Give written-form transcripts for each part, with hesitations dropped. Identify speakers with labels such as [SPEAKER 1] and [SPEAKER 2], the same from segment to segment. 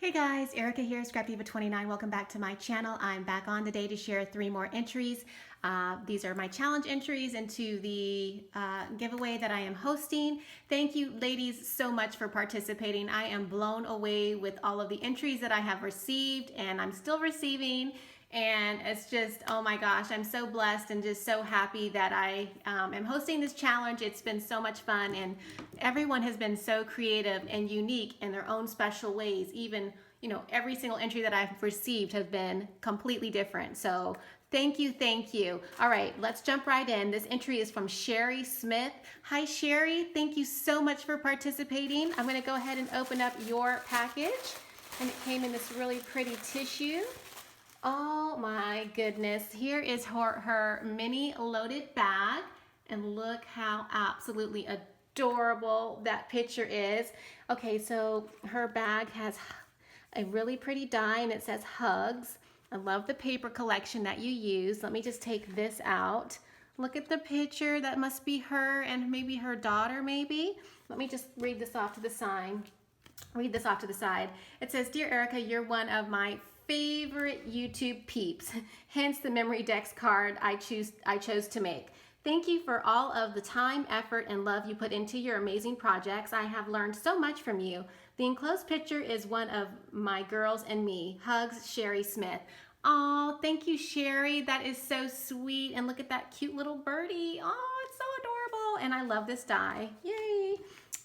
[SPEAKER 1] Hey guys, Erica here, ScrapDiva29. Welcome back to my channel. I'm back on today to share 3 more entries. These are my challenge entries into the giveaway that I am hosting. Thank you ladies so much for participating. I am blown away with all of the entries that I have received and I'm still receiving. And it's just, oh my gosh, I'm so blessed and just so happy that I am hosting this challenge. It's been so much fun and everyone has been so creative and unique in their own special ways. Even, you know, every single entry that I've received has been completely different. So thank you, thank you. All right, let's jump right in. This entry is from Sherri Smith. Hi Sherri, thank you so much for participating. I'm gonna go ahead and open up your package. And it came in this really pretty tissue. Oh my goodness, here is her mini loaded bag, and look how absolutely adorable that picture is. Okay, so her bag has a really pretty die and it says hugs. I love the paper collection that you use. Let me just take this out. Look at the picture, that must be her and maybe her daughter maybe. Let me just read this off to the side. It says, "Dear Erica, you're one of my favorite YouTube peeps, hence the memory decks card I chose to make. Thank you for all of the time, effort, and love you put into your amazing projects. I have learned so much from you. The enclosed picture is one of my girls and me. Hugs, Sherri Smith." Oh, thank you, Sherri. That is so sweet. And look at that cute little birdie. Oh, it's so adorable. And I love this die. Yay.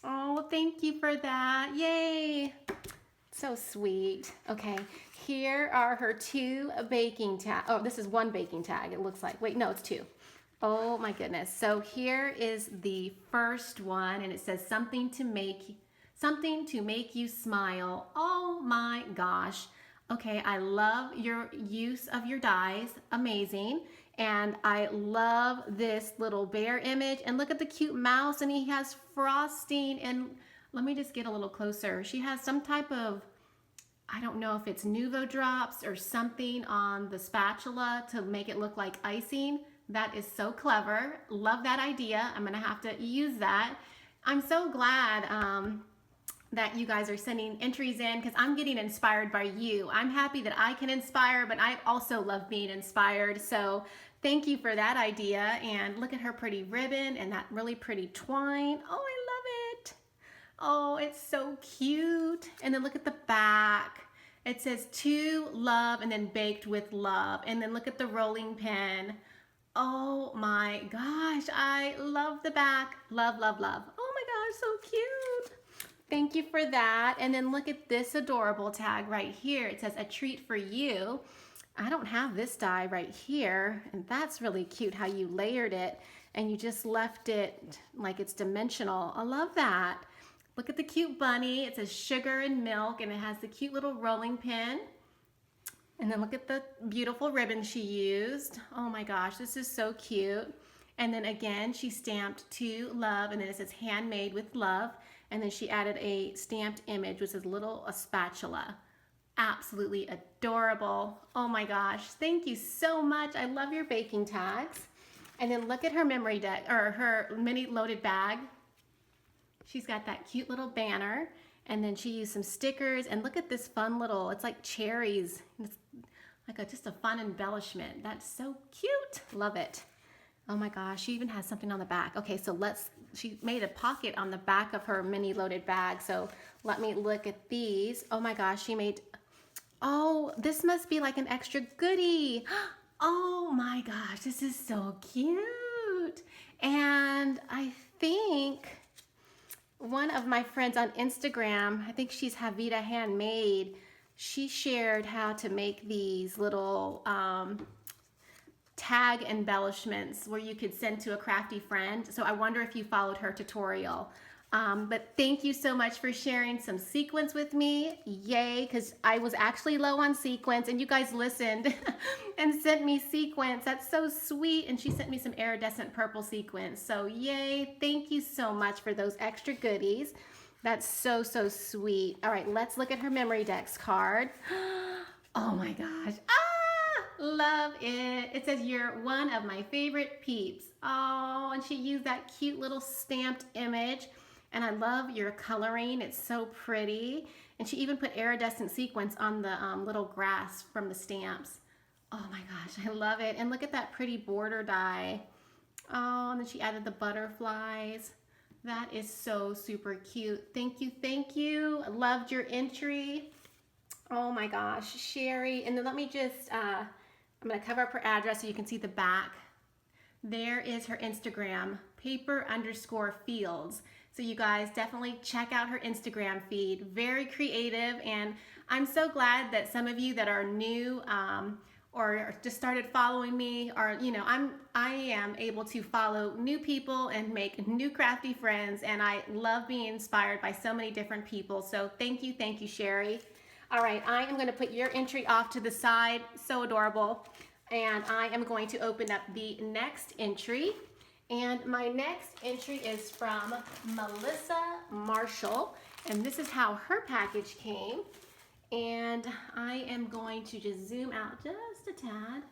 [SPEAKER 1] Oh, thank you for that. Yay. So sweet. Okay, here are her 2 baking tags. Oh, this is 1 baking tag, it looks like. Wait, no, it's 2. Oh my goodness. So here is the first one, and it says something to make you smile. Oh my gosh. Okay, I love your use of your dies. Amazing. And I love this little bear image. And look at the cute mouse, and he has frosting. And let me just get a little closer. She has some type of, I don't know if it's Nuvo drops or something on the spatula to make it look like icing. That is so clever. Love that idea. I'm gonna have to use that. I'm so glad that you guys are sending entries in because I'm getting inspired by you. I'm happy that I can inspire, but I also love being inspired. So thank you for that idea. And look at her pretty ribbon and that really pretty twine. Oh, I love it. Oh, it's so cute. And then look at the back. It says to love and then baked with love. And then look at the rolling pin. Oh my gosh, I love the back. Love, love, love. Oh my gosh, so cute. Thank you for that. And then look at this adorable tag right here. It says a treat for you. I don't have this die right here. And that's really cute how you layered it and you just left it like it's dimensional. I love that. Look at the cute bunny. It says sugar and milk, and it has the cute little rolling pin. And then look at the beautiful ribbon she used. Oh my gosh, this is so cute. And then again, she stamped to love, and then it says handmade with love. And then she added a stamped image, which is a spatula. Absolutely adorable. Oh my gosh, thank you so much. I love your baking tags. And then look at her memory deck, or her mini loaded bag. She's got that cute little banner, and then she used some stickers, and look at this fun little, it's like cherries. It's like just a fun embellishment. That's so cute. Love it. Oh my gosh, she even has something on the back. Okay, so she made a pocket on the back of her mini loaded bag. So let me look at these. Oh my gosh, oh, this must be like an extra goodie. Oh my gosh, this is so cute. And I think one of my friends on Instagram, I think she's Havita Handmade, she shared how to make these little tag embellishments where you could send to a crafty friend. So I wonder if you followed her tutorial. But thank you so much for sharing some sequins with me. Yay, because I was actually low on sequins and you guys listened and sent me sequins. That's so sweet. And she sent me some iridescent purple sequins. So yay, thank you so much for those extra goodies. That's so, so sweet. All right, let's look at her memory decks card. Oh my gosh. Love it. It says you're one of my favorite peeps. Oh, and she used that cute little stamped image. And I love your coloring. It's so pretty. And she even put iridescent sequins on the little grass from the stamps. Oh my gosh, I love it. And look at that pretty border die. Oh, and then she added the butterflies. That is so super cute. Thank you, thank you. I loved your entry. Oh my gosh, Sherri. And then let me just, I'm gonna cover up her address so you can see the back. There is her Instagram, paper_fields. So you guys definitely check out her Instagram feed. Very creative, and I'm so glad that some of you that are new or just started following me, or I am able to follow new people and make new crafty friends, and I love being inspired by so many different people. So thank you, Sherri. All right, I am going to put your entry off to the side. So adorable. And I am going to open up the next entry. And my next entry is from Melissa Marshall. And this is how her package came. And I am going to just zoom out just a tad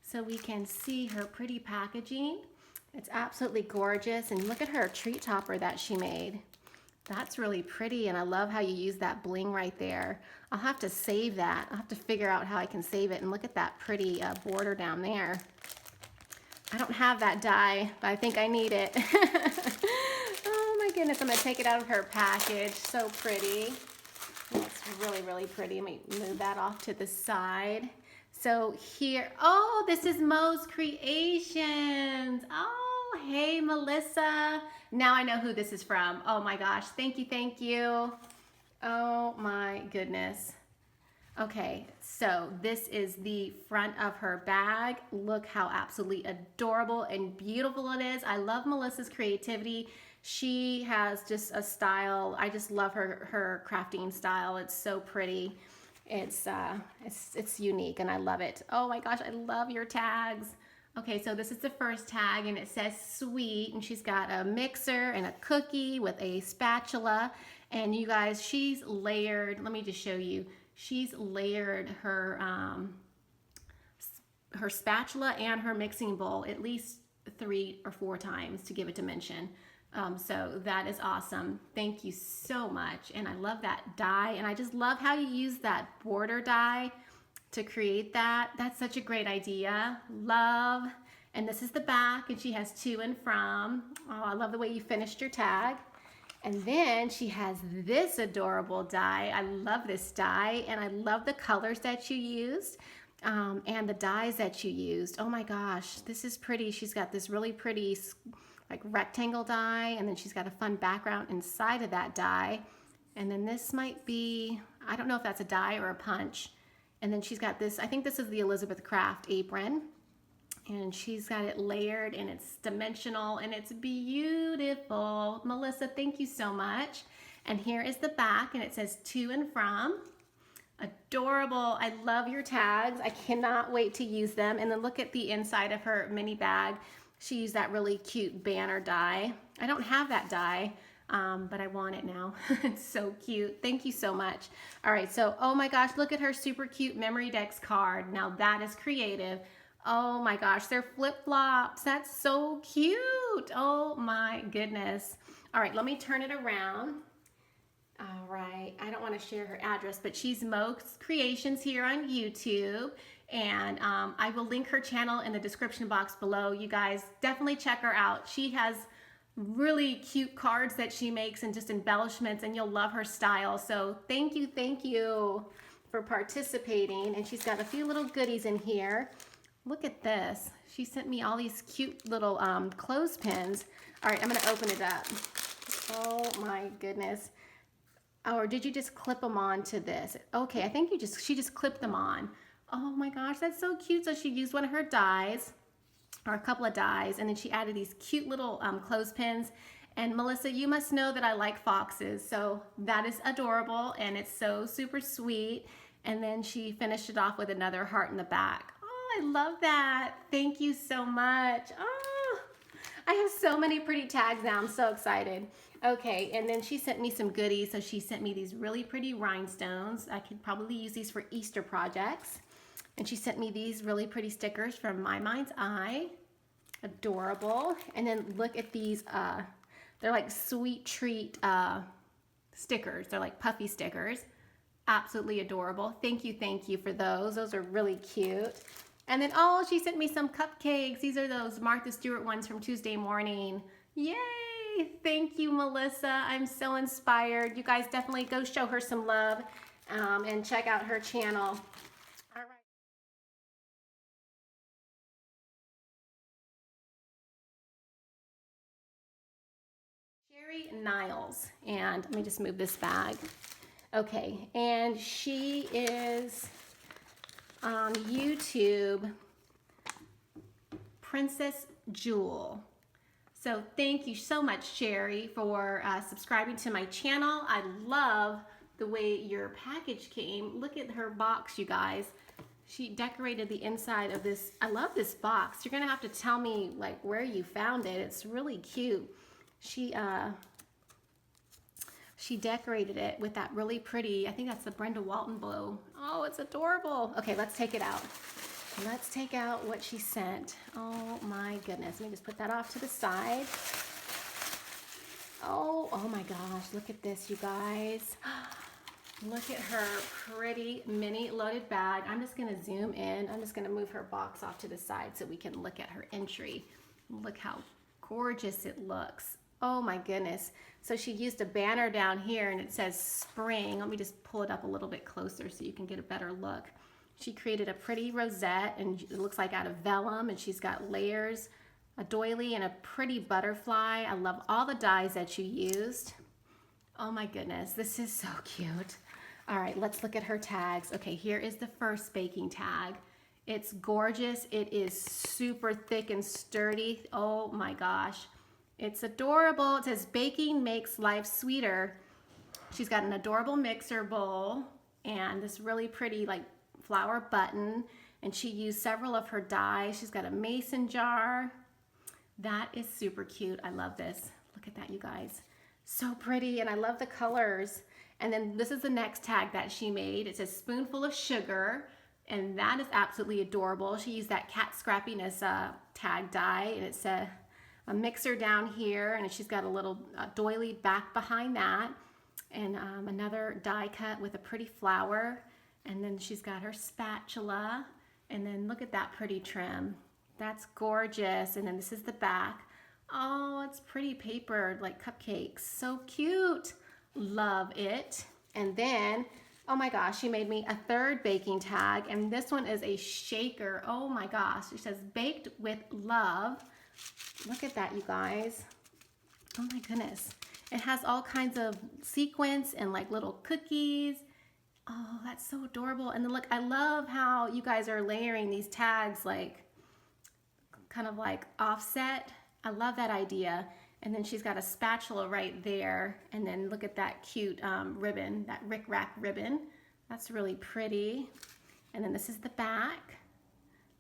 [SPEAKER 1] so we can see her pretty packaging. It's absolutely gorgeous. And look at her treat topper that she made. That's really pretty, and I love how you use that bling right there. I'll have to save that. I'll have to figure out how I can save it. And look at that pretty border down there. I don't have that die, but I think I need it. Oh my goodness, I'm gonna take it out of her package. So pretty. That's really, really pretty. Let me move that off to the side. So here, oh, this is Moe's Creations. Oh, hey, Melissa. Now I know who this is from. Oh my gosh, thank you. Oh my goodness. Okay, so this is the front of her bag. Look how absolutely adorable and beautiful it is. I love Melissa's creativity. She has just a style. I just love her crafting style. It's so pretty. It's unique and I love it. Oh my gosh, I love your tags. Okay, so this is the first tag and it says sweet, and she's got a mixer and a cookie with a spatula. And you guys, she's layered, let me just show you. She's layered her spatula and her mixing bowl at least 3 or 4 times to give it dimension. So that is awesome. Thank you so much. And I love that die. And I just love how you use that border die to create that. That's such a great idea. Love. And this is the back, and she has to and from. Oh, I love the way you finished your tag. And then she has this adorable die. I love this die, and I love the colors that you used and the dies that you used. Oh my gosh, this is pretty. She's got this really pretty like rectangle die, and then she's got a fun background inside of that die. And then this might be, I don't know if that's a die or a punch. And then she's got this, I think this is the Elizabeth Craft apron. And she's got it layered and it's dimensional and it's beautiful. Melissa, thank you so much. And here is the back, and it says to and from. Adorable. I love your tags. I cannot wait to use them. And then look at the inside of her mini bag. She used that really cute banner die. I don't have that die, but I want it now. It's so cute. Thank you so much. All right, so, oh my gosh, look at her super cute Memory Decks card. Now that is creative. Oh my gosh, they're flip-flops. That's so cute. Oh my goodness. All right, let me turn it around. All right, I don't want to share her address, but she's Moe Creations here on YouTube. And I will link her channel in the description box below. You guys definitely check her out. She has really cute cards that she makes and just embellishments, and you'll love her style. So thank you for participating. And she's got a few little goodies in here. Look at this. She sent me all these cute little clothespins. All right, I'm gonna open it up. Oh my goodness. Oh, or did you just clip them on to this? Okay, I think she just clipped them on. Oh my gosh, that's so cute. So she used one of her dies, or a couple of dies, and then she added these cute little clothespins. And Melissa, you must know that I like foxes, so that is adorable, and it's so super sweet. And then she finished it off with another heart in the back. Oh, I love that. Thank you so much. Oh, I have so many pretty tags now. I'm so excited. Okay, and then she sent me some goodies. So she sent me these really pretty rhinestones. I could probably use these for Easter projects. And she sent me these really pretty stickers from My Mind's Eye. Adorable. And then look at these They're like sweet treat stickers. They're like puffy stickers. Absolutely adorable. Thank you for those. Those are really cute. And then, oh, she sent me some cupcakes. These are those Martha Stewart ones from Tuesday morning. Yay! Thank you, Melissa. I'm so inspired. You guys definitely go show her some love and check out her channel. All right. Sherri Niles. And let me just move this bag. Okay, and she is on YouTube, Princess Jewel. So thank you so much, Sherri, for subscribing to my channel. I love the way your package came. Look at her box, you guys. She decorated the inside of this. I love this box. You're gonna have to tell me like where you found it. It's really cute. She decorated it with that really pretty, I think that's the Brenda Walton bow. Oh, it's adorable. Okay, let's take it out. Let's take out what she sent. Oh my goodness. Let me just put that off to the side. Oh my gosh. Look at this, you guys. Look at her pretty mini loaded bag. I'm just gonna zoom in. I'm just gonna move her box off to the side so we can look at her entry. Look how gorgeous it looks. Oh my goodness. So she used a banner down here and it says spring. Let me just pull it up a little bit closer so you can get a better look. She created a pretty rosette and it looks like out of vellum, and she's got layers, a doily, and a pretty butterfly. I love all the dies that you used. Oh my goodness, this is so cute. All right, let's look at her tags. Okay, here is the first baking tag. It's gorgeous. It is super thick and sturdy. Oh my gosh. It's adorable. It says baking makes life sweeter. She's got an adorable mixer bowl and this really pretty like flower button, and she used several of her dies. She's got a mason jar. That is super cute. I love this. Look at that, you guys. So pretty, and I love the colors. And then this is the next tag that she made. It says spoonful of sugar, and that is absolutely adorable. She used that cat scrappiness tag die, and it's a mixer down here, and she's got a little doily back behind that, and another die cut with a pretty flower, and then she's got her spatula, and then look at that pretty trim. That's gorgeous. And then this is the back. Oh, it's pretty papered like cupcakes. So cute. Love it. And then, oh my gosh, she made me a third baking tag, and this one is a shaker. Oh my gosh, it says baked with love. Look at that, you guys. Oh my goodness. It has all kinds of sequins and like little cookies. Oh, that's so adorable. And then look, I love how you guys are layering these tags like kind of like offset. I love that idea. And then she's got a spatula right there. And then look at that cute ribbon, that rick-rack ribbon. That's really pretty. And then this is the back.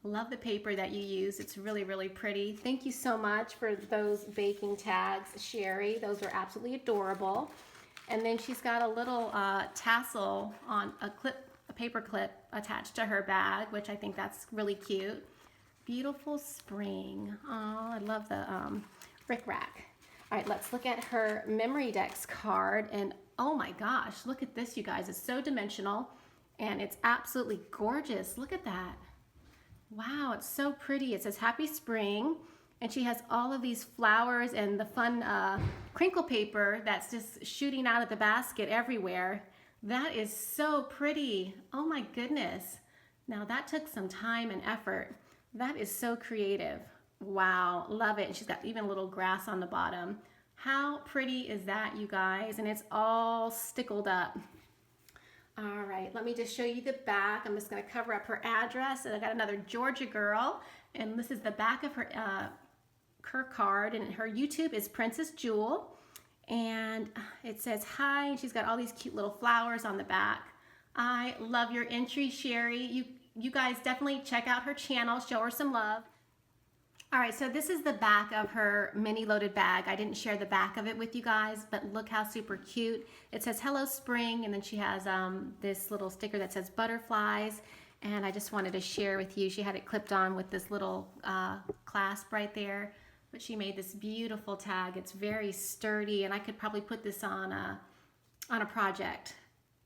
[SPEAKER 1] Love the paper that you use. It's really, really pretty. Thank you so much for those baking tags, Sherri. Those are absolutely adorable. And then she's got a little tassel on a paper clip attached to her bag, which I think that's really cute. Beautiful spring. Oh, I love the rick-rack. All right, let's look at her memory decks card. And oh my gosh, look at this, you guys. It's so dimensional and it's absolutely gorgeous. Look at that. Wow, it's so pretty. It says Happy Spring, and she has all of these flowers and the fun crinkle paper that's just shooting out of the basket everywhere. That is so pretty. Oh my goodness. Now that took some time and effort. That is so creative. Wow, love it. And she's got even a little grass on the bottom. How pretty is that, you guys? And it's all stickled up. All right, let me just show you the back. I'm just gonna cover up her address. And I got another Georgia girl, and this is the back of her card, and her YouTube is Princess Jewel. And it says hi, and she's got all these cute little flowers on the back. I love your entry, Sherri. You guys definitely check out her channel, show her some love. All right, so this is the back of her mini loaded bag. I didn't share the back of it with you guys, but look how super cute. It says Hello Spring, and then she has this little sticker that says butterflies, and I just wanted to share with you. She had it clipped on with this little clasp right there. But she made this beautiful tag. It's very sturdy, and I could probably put this on a project.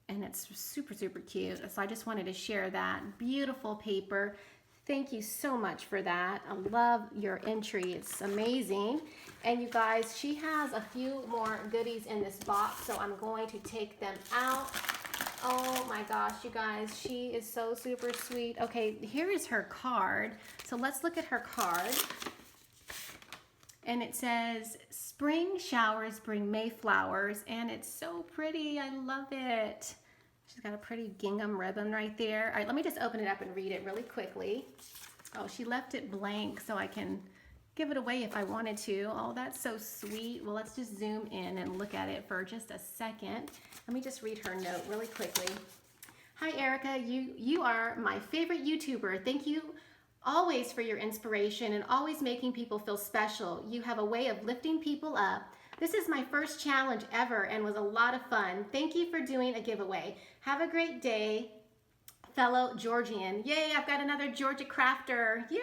[SPEAKER 1] And it's super, super cute. So I just wanted to share that. Beautiful paper. Thank you so much for that. I love your entry. It's amazing. And you guys, she has a few more goodies in this box, so I'm going to take them out. Oh my gosh, you guys, she is so super sweet. Okay, here is her card. So let's look at her card. And it says, spring showers bring May flowers, and it's so pretty. I love it. She's got a pretty gingham ribbon right there. All right, let me just open it up and read it really quickly. Oh, she left it blank so I can give it away if I wanted to. Oh, that's so sweet. Well, let's just zoom in and look at it for just a second. Let me just read her note really quickly. Hi, Erica. You are my favorite YouTuber. Thank you always for your inspiration and always making people feel special. You have a way of lifting people up. This is my first challenge ever and was a lot of fun. Thank you for doing a giveaway. Have a great day, fellow Georgian. Yay, I've got another Georgia crafter. Yay!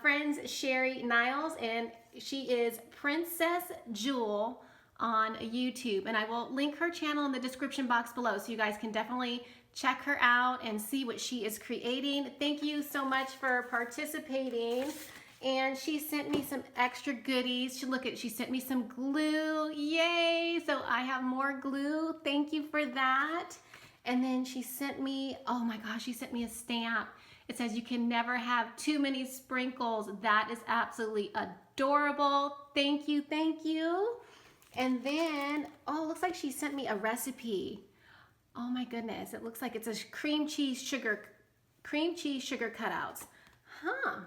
[SPEAKER 1] Friends Sherri Niles, and she is Princess Jewel on YouTube. And I will link her channel in the description box below, so you guys can definitely check her out and see what she is creating. Thank you so much for participating. And she sent me some extra goodies. She sent me some glue. Yay! So I have more glue. Thank you for that. And then she sent me, oh my gosh, she sent me a stamp. It says you can never have too many sprinkles. That is absolutely adorable. Thank you, thank you. And then, oh, it looks like she sent me a recipe. Oh my goodness, it looks like it's a cream cheese sugar cutouts. Huh.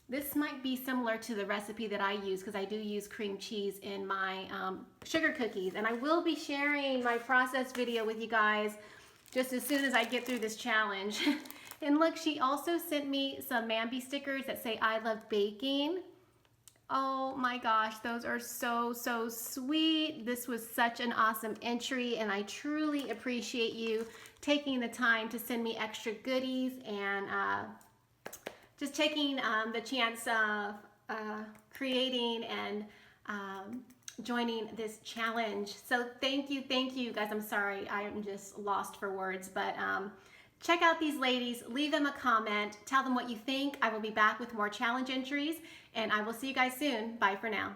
[SPEAKER 1] This might be similar to the recipe that I use, because I do use cream cheese in my sugar cookies. And I will be sharing my process video with you guys just as soon as I get through this challenge. And look, she also sent me some Mambi stickers that say I love baking. Oh my gosh, those are so, so sweet. This was such an awesome entry, and I truly appreciate you taking the time to send me extra goodies and just taking the chance of creating and joining this challenge. So thank you guys. I'm sorry, I am just lost for words, but check out these ladies, leave them a comment, tell them what you think. I will be back with more challenge entries, and I will see you guys soon. Bye for now.